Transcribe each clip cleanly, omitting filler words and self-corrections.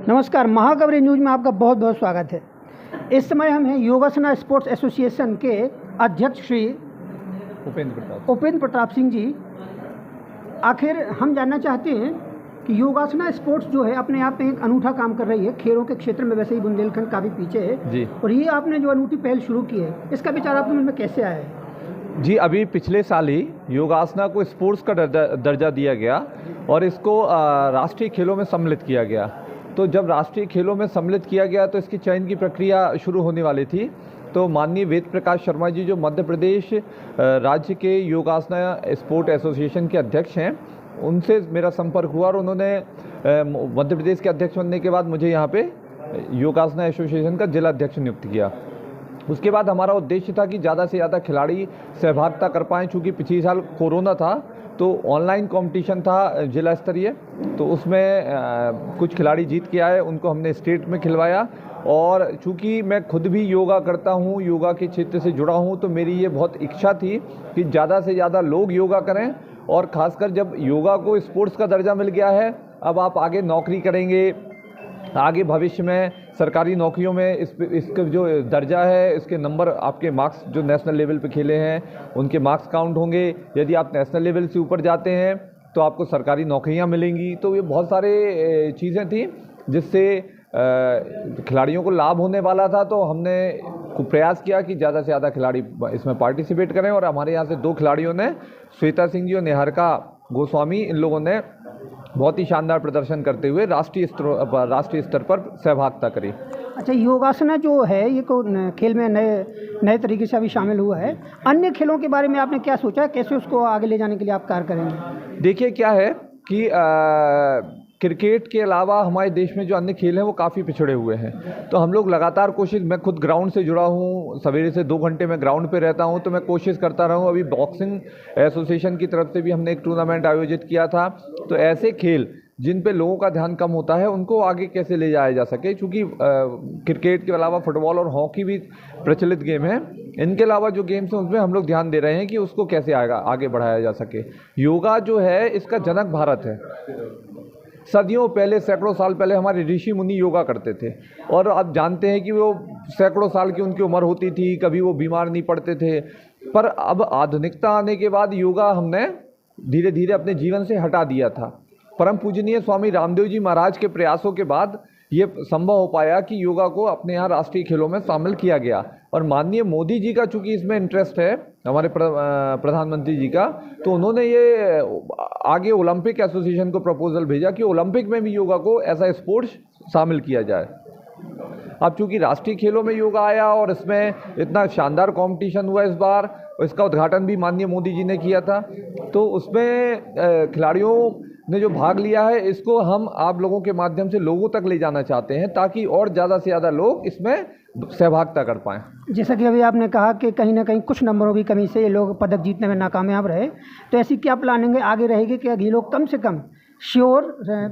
नमस्कार, महाकवरेज न्यूज़ में आपका बहुत बहुत स्वागत है। इस समय हम हैं योगासना स्पोर्ट्स एसोसिएशन के अध्यक्ष श्री उपेंद्र प्रताप सिंह जी। आखिर हम जानना चाहते हैं कि योगासना स्पोर्ट्स जो है अपने आप में एक अनूठा काम कर रही है। खेलों के क्षेत्र में वैसे ही बुंदेलखंड काफ़ी पीछे है जी। और ये आपने जो अनूठी पहल शुरू की है, इसका विचार आपके मन में कैसे आया है? जी, अभी पिछले साल ही योगासना को स्पोर्ट्स का दर्जा दिया गया और इसको राष्ट्रीय खेलों में सम्मिलित किया गया। तो जब राष्ट्रीय खेलों में सम्मिलित किया गया तो इसकी चयन की प्रक्रिया शुरू होने वाली थी। तो माननीय वेद प्रकाश शर्मा जी जो मध्य प्रदेश राज्य के योगासना स्पोर्ट एसोसिएशन के अध्यक्ष हैं, उनसे मेरा संपर्क हुआ और उन्होंने मध्य प्रदेश के अध्यक्ष बनने के बाद मुझे यहाँ पे योगासना एसोसिएशन का जिला अध्यक्ष नियुक्त किया। उसके बाद हमारा उद्देश्य था कि ज़्यादा से ज़्यादा खिलाड़ी सहभागिता कर पाएँ। चूँकि पिछले साल कोरोना था तो ऑनलाइन कंपटीशन था जिला स्तरीय, तो उसमें कुछ खिलाड़ी जीत के आए, उनको हमने स्टेट में खिलवाया। और चूँकि मैं खुद भी योगा करता हूँ, योगा के क्षेत्र से जुड़ा हूँ, तो मेरी ये बहुत इच्छा थी कि ज़्यादा से ज़्यादा लोग योगा करें। और ख़ासकर जब योगा को स्पोर्ट्स का दर्जा मिल गया है, अब आप आगे नौकरी करेंगे, आगे भविष्य में सरकारी नौकरियों में इसका जो दर्जा है, इसके नंबर, आपके मार्क्स जो नेशनल लेवल पे खेले हैं उनके मार्क्स काउंट होंगे। यदि आप नेशनल लेवल से ऊपर जाते हैं तो आपको सरकारी नौकरियां मिलेंगी। तो ये बहुत सारे चीज़ें थी जिससे खिलाड़ियों को लाभ होने वाला था। तो हमने प्रयास किया कि ज़्यादा से ज़्यादा खिलाड़ी इसमें पार्टिसिपेट करें। और हमारे यहाँ से 2 खिलाड़ियों ने, श्वेता सिंह जी और निहारिका गोस्वामी, इन लोगों ने बहुत ही शानदार प्रदर्शन करते हुए राष्ट्रीय स्तर पर सहभागिता करी। अच्छा, योगासना जो है ये को खेल में नए तरीके से अभी शामिल हुआ है। अन्य खेलों के बारे में आपने क्या सोचा है, कैसे उसको आगे ले जाने के लिए आप कार्य करेंगे? देखिए, क्या है कि क्रिकेट के अलावा हमारे देश में जो अन्य खेल हैं वो काफ़ी पिछड़े हुए हैं। तो हम लोग लगातार कोशिश, मैं खुद ग्राउंड से जुड़ा हूँ, सवेरे से 2 घंटे मैं ग्राउंड पे रहता हूँ, तो मैं कोशिश करता रहूँ। अभी बॉक्सिंग एसोसिएशन की तरफ से भी हमने एक टूर्नामेंट आयोजित किया था। तो ऐसे खेल जिन पे लोगों का ध्यान कम होता है उनको आगे कैसे ले जाया जा सके, क्योंकि क्रिकेट के अलावा फुटबॉल और हॉकी भी प्रचलित गेम है। इनके अलावा जो गेम्स हैं उसमें हम लोग ध्यान दे रहे हैं कि उसको कैसे आगे बढ़ाया जा सके। योगा जो है इसका जनक भारत है। सदियों पहले, सैकड़ों साल पहले हमारे ऋषि मुनि योगा करते थे। और आप जानते हैं कि वो सैकड़ों साल की उनकी उम्र होती थी, कभी वो बीमार नहीं पड़ते थे। पर अब आधुनिकता आने के बाद योगा हमने धीरे धीरे अपने जीवन से हटा दिया था। परम पूजनीय स्वामी रामदेव जी महाराज के प्रयासों के बाद ये संभव हो पाया कि योगा को अपने यहाँ राष्ट्रीय खेलों में शामिल किया गया। और माननीय मोदी जी का चूँकि इसमें इंटरेस्ट है, हमारे प्रधानमंत्री जी का, तो उन्होंने ये आगे ओलंपिक एसोसिएशन को प्रपोजल भेजा कि ओलंपिक में भी योगा को ऐसा स्पोर्ट्स शामिल किया जाए। अब चूँकि राष्ट्रीय खेलों में योगा आया और इसमें इतना शानदार कंपटीशन हुआ इस बार, इसका उद्घाटन भी माननीय मोदी जी ने किया था, तो उसमें खिलाड़ियों ने जो भाग लिया है, इसको हम आप लोगों के माध्यम से लोगों तक ले जाना चाहते हैं ताकि और ज़्यादा से ज़्यादा लोग इसमें सहभागिता कर पाएँ। जैसा कि अभी आपने कहा कि कहीं ना कहीं कुछ नंबरों की कमी से ये लोग पदक जीतने में नाकामयाब रहे, तो ऐसी क्या प्लानिंग आगे रहेगी कि ये लोग कम से कम श्योर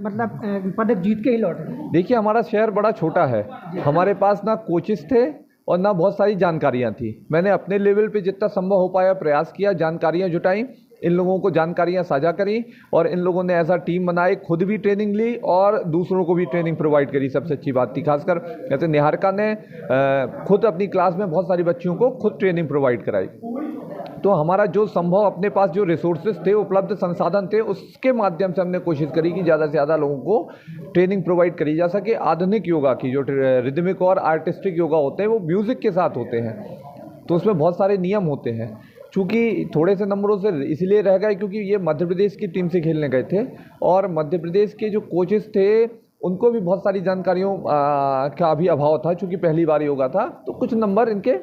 मतलब पदक जीत के ही लौटें? देखिए, हमारा शहर बड़ा छोटा है, हमारे पास ना कोचेस थे और ना बहुत सारी जानकारियाँ थी। मैंने अपने लेवल पे जितना संभव हो पाया प्रयास किया, जानकारियाँ जुटाई, इन लोगों को जानकारियाँ साझा करी और इन लोगों ने ऐसा टीम बनाई, खुद भी ट्रेनिंग ली और दूसरों को भी ट्रेनिंग प्रोवाइड करी। सबसे अच्छी बात थी, खासकर जैसे निहारिका ने खुद अपनी क्लास में बहुत सारी बच्चियों को खुद ट्रेनिंग प्रोवाइड कराई। तो हमारा जो संभव, अपने पास जो रिसोर्सेज थे, उपलब्ध संसाधन थे, उसके माध्यम से हमने कोशिश करी कि ज़्यादा से ज़्यादा लोगों को ट्रेनिंग प्रोवाइड करी जा सके। आधुनिक योगा की जो रिदमिक और आर्टिस्टिक योगा होते हैं वो म्यूज़िक के साथ होते हैं, तो उसमें बहुत सारे नियम होते हैं। चूँकि थोड़े से नंबरों से इसलिए रह गए क्योंकि ये मध्य प्रदेश की टीम से खेलने गए थे और मध्य प्रदेश के जो कोचेस थे उनको भी बहुत सारी जानकारियों का भी अभाव था। चूँकि पहली बार योगा था तो कुछ नंबर इनके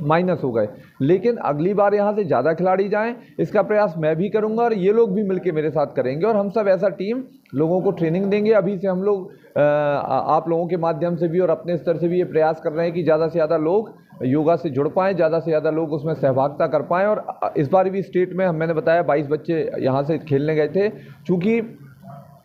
माइनस हो गए। लेकिन अगली बार यहाँ से ज़्यादा खिलाड़ी जाएं, इसका प्रयास मैं भी करूँगा और ये लोग भी मिलके मेरे साथ करेंगे और हम सब ऐसा टीम लोगों को ट्रेनिंग देंगे। अभी से हम लोग आप लोगों के माध्यम से भी और अपने स्तर से भी ये प्रयास कर रहे हैं कि ज़्यादा से ज़्यादा लोग योगा से जुड़ पाएँ, ज़्यादा से ज़्यादा लोग उसमें सहभागिता कर पाएँ। और इस बार भी स्टेट में मैंने बताया 22 बच्चे यहाँ से खेलने गए थे। चूँकि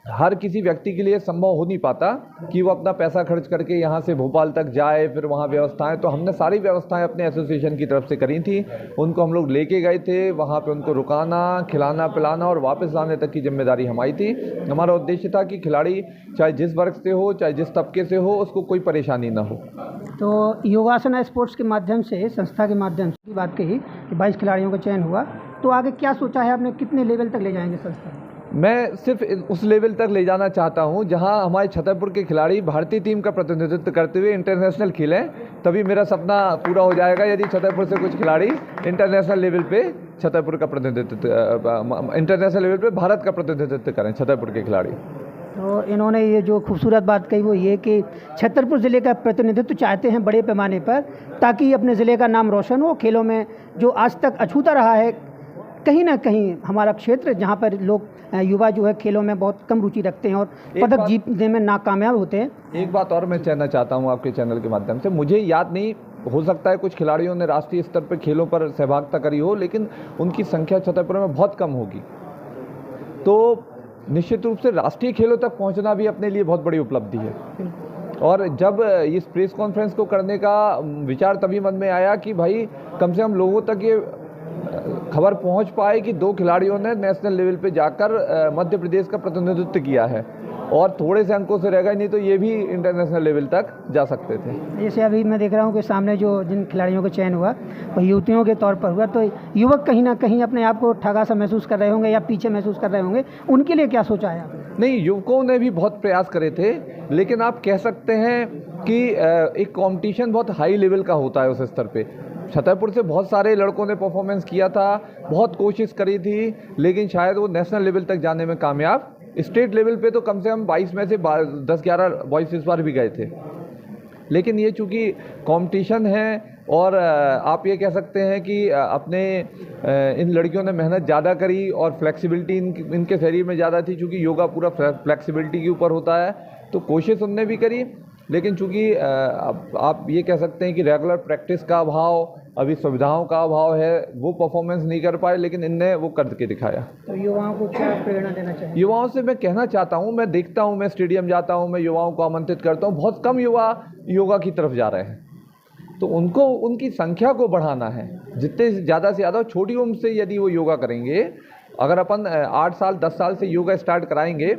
हर किसी व्यक्ति के लिए संभव हो नहीं पाता कि वो अपना पैसा खर्च करके यहाँ से भोपाल तक जाए, फिर वहाँ व्यवस्थाएं, तो हमने सारी व्यवस्थाएं अपने एसोसिएशन की तरफ से करी थी। उनको हम लोग लेके गए थे, वहाँ पे उनको रुकाना, खिलाना पिलाना और वापस लाने तक की जिम्मेदारी हमारी थी। हमारा उद्देश्य था कि खिलाड़ी चाहे जिस वर्ग से हो, चाहे जिस तबके से हो, उसको कोई परेशानी ना हो। तो योगासना स्पोर्ट्स के माध्यम से, संस्था के माध्यम से की बात कही कि 22 खिलाड़ियों का चयन हुआ, तो आगे क्या सोचा है आपने, कितने लेवल तक ले जाएंगे संस्था? मैं सिर्फ उस लेवल तक ले जाना चाहता हूं जहां हमारे छतरपुर के खिलाड़ी भारतीय टीम का प्रतिनिधित्व करते हुए इंटरनेशनल खेलें, तभी मेरा सपना पूरा हो जाएगा। यदि छतरपुर से कुछ खिलाड़ी इंटरनेशनल लेवल पे छतरपुर का प्रतिनिधित्व, इंटरनेशनल लेवल पे भारत का प्रतिनिधित्व करें छतरपुर के खिलाड़ी। तो इन्होंने ये जो खूबसूरत बात कही वो ये कि छतरपुर ज़िले का प्रतिनिधित्व चाहते हैं बड़े पैमाने पर, ताकि अपने ज़िले का नाम रोशन हो। खेलों में जो आज तक अछूता रहा है, कहीं ना कहीं हमारा क्षेत्र जहाँ पर लोग युवा जो है खेलों में बहुत कम रुचि रखते हैं और पदक जीतने में नाकामयाब होते हैं। एक बात और मैं कहना चाहता हूँ आपके चैनल के माध्यम से, मुझे याद नहीं, हो सकता है कुछ खिलाड़ियों ने राष्ट्रीय स्तर पर खेलों पर सहभागिता करी हो, लेकिन उनकी संख्या छतरपुर में बहुत कम होगी। तो निश्चित रूप से राष्ट्रीय खेलों तक पहुँचना भी अपने लिए बहुत बड़ी उपलब्धि है। और जब इस प्रेस कॉन्फ्रेंस को करने का विचार तभी मन में आया कि भाई कम से कम लोगों तक ये खबर पहुंच पाए कि 2 खिलाड़ियों ने नेशनल लेवल पे जाकर मध्य प्रदेश का प्रतिनिधित्व किया है, और थोड़े से अंकों से रह गए, नहीं तो ये भी इंटरनेशनल लेवल तक जा सकते थे। जैसे अभी मैं देख रहा हूँ कि सामने जो जिन खिलाड़ियों का चयन हुआ वो युवतियों के तौर पर हुआ, तो युवक कहीं ना कहीं अपने आप को ठगा सा महसूस कर रहे होंगे या पीछे महसूस कर रहे होंगे, उनके लिए क्या सोचा है आपने? नहीं, युवकों ने भी बहुत प्रयास करे थे, लेकिन आप कह सकते हैं कि एक कंपटीशन बहुत हाई लेवल का होता है उस स्तर पे। छतरपुर से बहुत सारे लड़कों ने परफॉर्मेंस किया था, बहुत कोशिश करी थी, लेकिन शायद वो नेशनल लेवल तक जाने में कामयाब। स्टेट लेवल पे तो कम से कम 22 में से 10-11 बॉयज़ इस बार भी गए थे। लेकिन ये चूँकि कंपटीशन है, और आप ये कह सकते हैं कि अपने इन लड़कियों ने मेहनत ज़्यादा करी और फ्लेक्सिबिलिटी इनके शरीर में ज़्यादा थी, चूँकि योगा पूरा फ्लेक्सिबिलिटी के ऊपर होता है, तो कोशिश उनने भी करी। लेकिन चूँकि आप ये कह सकते हैं कि रेगुलर प्रैक्टिस का अभाव, अभी सुविधाओं का अभाव है, वो परफॉर्मेंस नहीं कर पाए, लेकिन इनने वो करके दिखाया। तो युवाओं को क्या प्रेरणा देना चाहिए? युवाओं से मैं कहना चाहता हूँ, मैं देखता हूँ, मैं स्टेडियम जाता हूँ, मैं युवाओं को आमंत्रित करता हूँ, बहुत कम युवा योगा की तरफ जा रहे हैं, तो उनको उनकी संख्या को बढ़ाना है। जितने ज़्यादा से ज़्यादा छोटी उम्र से यदि वो योगा करेंगे, अगर अपन 8 साल 10 साल से योगा स्टार्ट कराएंगे,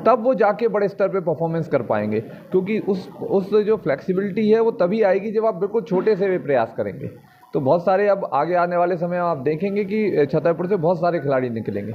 तब वो जाके बड़े स्तर पे परफॉर्मेंस कर पाएंगे, क्योंकि उस जो फ्लेक्सिबिलिटी है वो तभी आएगी जब आप बिल्कुल छोटे से भी प्रयास करेंगे। तो बहुत सारे अब आगे आने वाले समय आप देखेंगे कि छतरपुर से बहुत सारे खिलाड़ी निकलेंगे।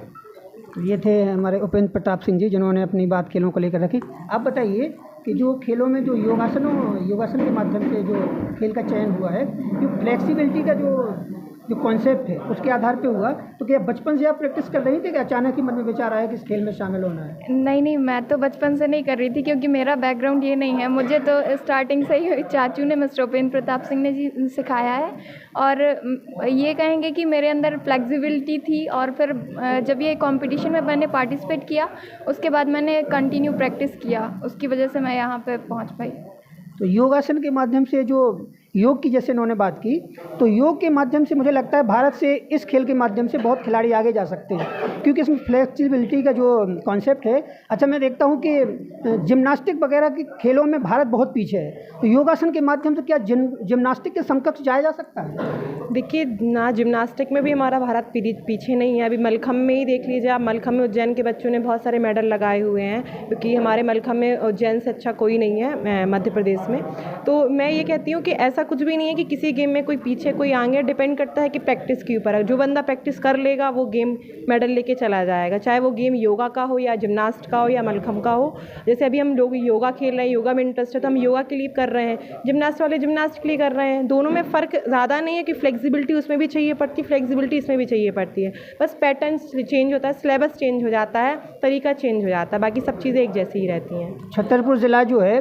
ये थे हमारे उपेंद्र प्रताप सिंह जी, जिन्होंने अपनी बात खेलों को लेकर रखी। आप बताइए कि जो खेलों में जो योगासन के माध्यम से जो खेल का चयन हुआ है, जो फ्लेक्सिबिलिटी का जो कॉन्सेप्ट है उसके आधार पे हुआ, तो क्या बचपन से आप प्रैक्टिस कर रही थी कि अचानक ही मन में विचार आया कि इस खेल में शामिल होना है? नहीं, मैं तो बचपन से नहीं कर रही थी, क्योंकि मेरा बैकग्राउंड ये नहीं है। मुझे तो स्टार्टिंग से ही चाचू ने, मिस्टर उपेंद्र प्रताप सिंह ने जी सिखाया है, और ये कहेंगे कि मेरे अंदर फ्लेक्सिबिलिटी थी। और फिर जब ये कंपटीशन में मैंने पार्टिसिपेट किया, उसके बाद मैंने कंटिन्यू प्रैक्टिस किया, उसकी वजह से मैं यहाँ पर पहुँच पाई। तो योगासन के माध्यम से, जो योग की जैसे उन्होंने बात की, तो योग के माध्यम से मुझे लगता है भारत से इस खेल के माध्यम से बहुत खिलाड़ी आगे जा सकते हैं, क्योंकि इसमें फ्लेक्सिबिलिटी का जो कॉन्सेप्ट है। अच्छा, मैं देखता हूँ कि जिम्नास्टिक वगैरह के खेलों में भारत बहुत पीछे है, तो योगासन के माध्यम से क्या जिम्नास्टिक के समकक्ष जाया जा सकता है? देखिए ना, जिम्नास्टिक में भी हमारा भारत पीछे नहीं है। अभी मलखम्ब में ही देख लीजिए आप, मलखम्ब में उज्जैन के बच्चों ने बहुत सारे मेडल लगाए हुए हैं, क्योंकि हमारे मलखम्ब में उज्जैन से अच्छा कोई नहीं है मध्य प्रदेश में। तो मैं ये कहती हूँ कि ऐसा कुछ भी नहीं है कि किसी गेम में कोई पीछे कोई आगे, डिपेंड करता है कि प्रैक्टिस के ऊपर है। जो बंदा प्रैक्टिस कर लेगा वो गेम मेडल लेके चला जाएगा, चाहे वो गेम योगा का हो या जिम्नास्ट का हो या मलखम्ब का हो। जैसे अभी हम लोग योगा खेल रहे हैं, योगा में इंटरेस्ट है, तो हम योगा के लिए कर रहे हैं, जिम्नास्ट वाले जिम्नास्ट के लिए कर रहे हैं। दोनों में फ़र्क ज़्यादा नहीं है कि फ्लेक्सिबिलिटी उसमें भी चाहिए पड़ती है, फ्लेक्सिबिलिटी इसमें भी चाहिए पड़ती है, बस पैटर्न चेंज होता है, सिलेबस चेंज हो जाता है, तरीका चेंज हो जाता है, बाकी सब चीज़ें एक जैसी ही रहती हैं। छतरपुर ज़िला जो है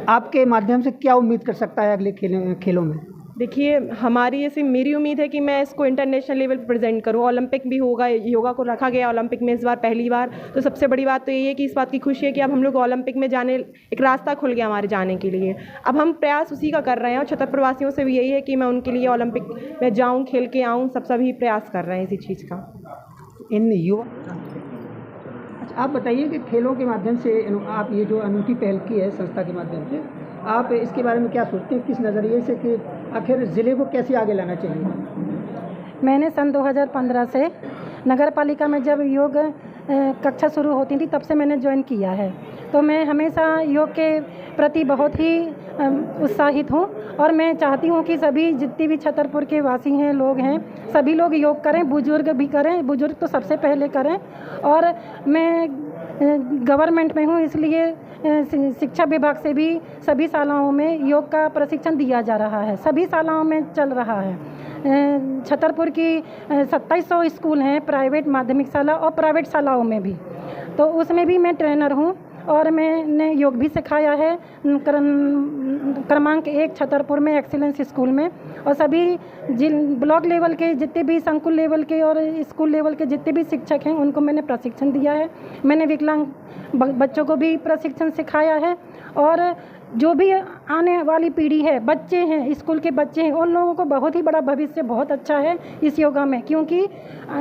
आपके माध्यम से क्या उम्मीद कर सकता है अगले खेलों में? देखिए, हमारी ऐसी मेरी उम्मीद है कि मैं इसको इंटरनेशनल लेवल पर प्रेजेंट करूँ। ओलंपिक भी होगा, योगा को रखा गया ओलंपिक में इस बार पहली बार। तो सबसे बड़ी बात तो यही है कि इस बात की खुशी है कि अब हम लोग ओलंपिक में जाने, एक रास्ता खुल गया हमारे जाने के लिए। अब हम प्रयास उसी का कर रहे हैं, और छतरपुर वासियों से भी यही है कि मैं उनके लिए ओलंपिक में जाऊँ, खेल के आऊँ, सभी प्रयास कर रहे हैं इसी चीज़ का। इन युवा अच्छा, आप बताइए कि खेलों के माध्यम से आप ये जो अनूठी पहल की है संस्था के माध्यम से, आप इसके बारे में क्या सोचते हैं, किस नज़रिए से कि आखिर ज़िले को कैसे आगे लाना चाहिए? मैंने सन 2015 से नगर पालिका में जब योग कक्षा शुरू होती थी तब से मैंने ज्वाइन किया है। तो मैं हमेशा योग के प्रति बहुत ही उत्साहित हूँ और मैं चाहती हूँ कि सभी जितने भी छतरपुर के वासी हैं, लोग हैं, सभी लोग योग करें, बुजुर्ग भी करें, बुजुर्ग तो सबसे पहले करें। और मैं गवर्नमेंट में हूँ, इसलिए शिक्षा विभाग से भी सभी शालाओं में योग का प्रशिक्षण दिया जा रहा है, सभी शालाओं में चल रहा है। छतरपुर की 2700 स्कूल हैं, प्राइवेट माध्यमिक शाला और प्राइवेट शालाओं में भी, तो उसमें भी मैं ट्रेनर हूँ और मैंने योग भी सिखाया है क्रमांक 1 छतरपुर में एक्सीलेंस स्कूल में। और सभी ब्लॉक लेवल के जितने भी संकुल लेवल के और स्कूल लेवल के जितने भी शिक्षक हैं उनको मैंने प्रशिक्षण दिया है। मैंने विकलांग बच्चों को भी प्रशिक्षण सिखाया है और जो भी आने वाली पीढ़ी है, बच्चे हैं, स्कूल के बच्चे हैं, उन लोगों को बहुत ही बड़ा भविष्य बहुत अच्छा है इस योगा में, क्योंकि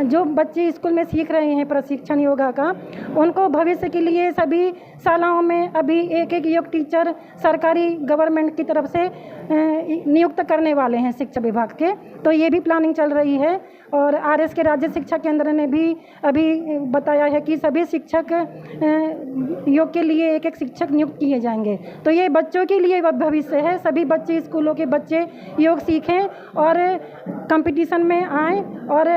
जो बच्चे स्कूल में सीख रहे हैं प्रशिक्षण योगा का, उनको भविष्य के लिए सभी शालाओं में अभी एक एक योग टीचर सरकारी गवर्नमेंट की तरफ से नियुक्त करने वाले हैं शिक्षा विभाग के। तो ये भी प्लानिंग चल रही है और आरएस के राज्य शिक्षा केंद्र ने भी अभी बताया है कि सभी शिक्षक योग के लिए एक एक शिक्षक नियुक्त किए जाएंगे। तो ये बच्चों के लिए भविष्य है, सभी बच्चे, स्कूलों के बच्चे योग सीखें और कंपटीशन में आएँ और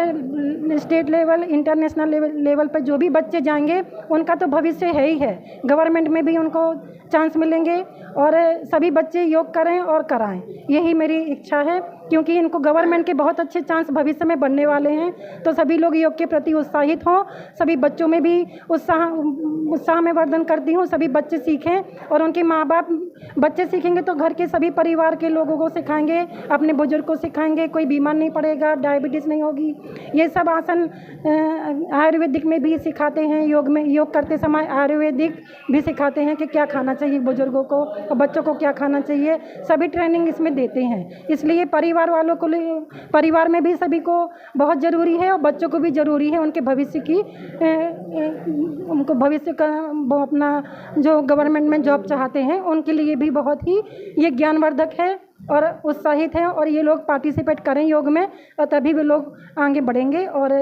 स्टेट लेवल, इंटरनेशनल लेवल पर जो भी बच्चे जाएंगे उनका तो भविष्य है ही है, गवर्नमेंट में भी उनको चांस मिलेंगे और सभी बच्चे योग करें और कराएं, यही मेरी इच्छा है, क्योंकि इनको गवर्नमेंट के बहुत अच्छे चांस भविष्य में बनने वाले हैं। तो सभी लोग योग के प्रति उत्साहित हों, सभी बच्चों में भी उत्साह में वर्धन करती हूँ, सभी बच्चे सीखें और उनके माँ बाप, बच्चे सीखेंगे तो घर के सभी परिवार के लोगों को सिखाएंगे, अपने बुजुर्ग को सिखाएंगे, कोई बीमार नहीं पड़ेगा, डायबिटीज़ नहीं होगी। ये सब आसन आयुर्वेदिक में भी सिखाते हैं, योग में योग करते समय आयुर्वेदिक भी सिखाते हैं कि क्या खाना चाहिए बुजुर्गों को और बच्चों को क्या खाना चाहिए, सभी ट्रेनिंग इसमें देते हैं। इसलिए परिवार वालों को, परिवार में भी सभी को बहुत ज़रूरी है और बच्चों को भी ज़रूरी है, उनके भविष्य की, उनको भविष्य का वो अपना जो गवर्नमेंट में जॉब चाहते हैं उनके लिए भी बहुत ही ये ज्ञानवर्धक है और उत्साहित हैं और ये लोग पार्टिसिपेट करें योग में और तभी वे लोग आगे बढ़ेंगे और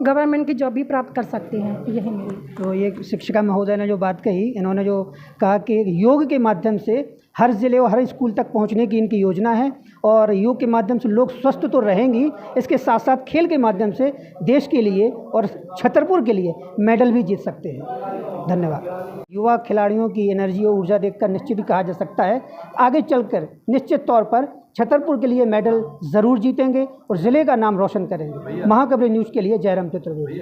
गवर्नमेंट की जॉब भी प्राप्त कर सकते हैं। यही मेरी। तो ये शिक्षिका महोदय ने जो बात कही, इन्होंने जो कहा कि योग के माध्यम से हर ज़िले और हर स्कूल तक पहुंचने की इनकी योजना है और योग के माध्यम से लोग स्वस्थ तो रहेंगी, इसके साथ साथ खेल के माध्यम से देश के लिए और छतरपुर के लिए मेडल भी जीत सकते हैं। धन्यवाद। युवा खिलाड़ियों की एनर्जी और ऊर्जा देखकर निश्चित ही कहा जा सकता है आगे चलकर निश्चित तौर पर छतरपुर के लिए मेडल ज़रूर जीतेंगे और ज़िले का नाम रोशन करेंगे। महाखबर न्यूज़ के लिए जयराम चतुर्वेदी।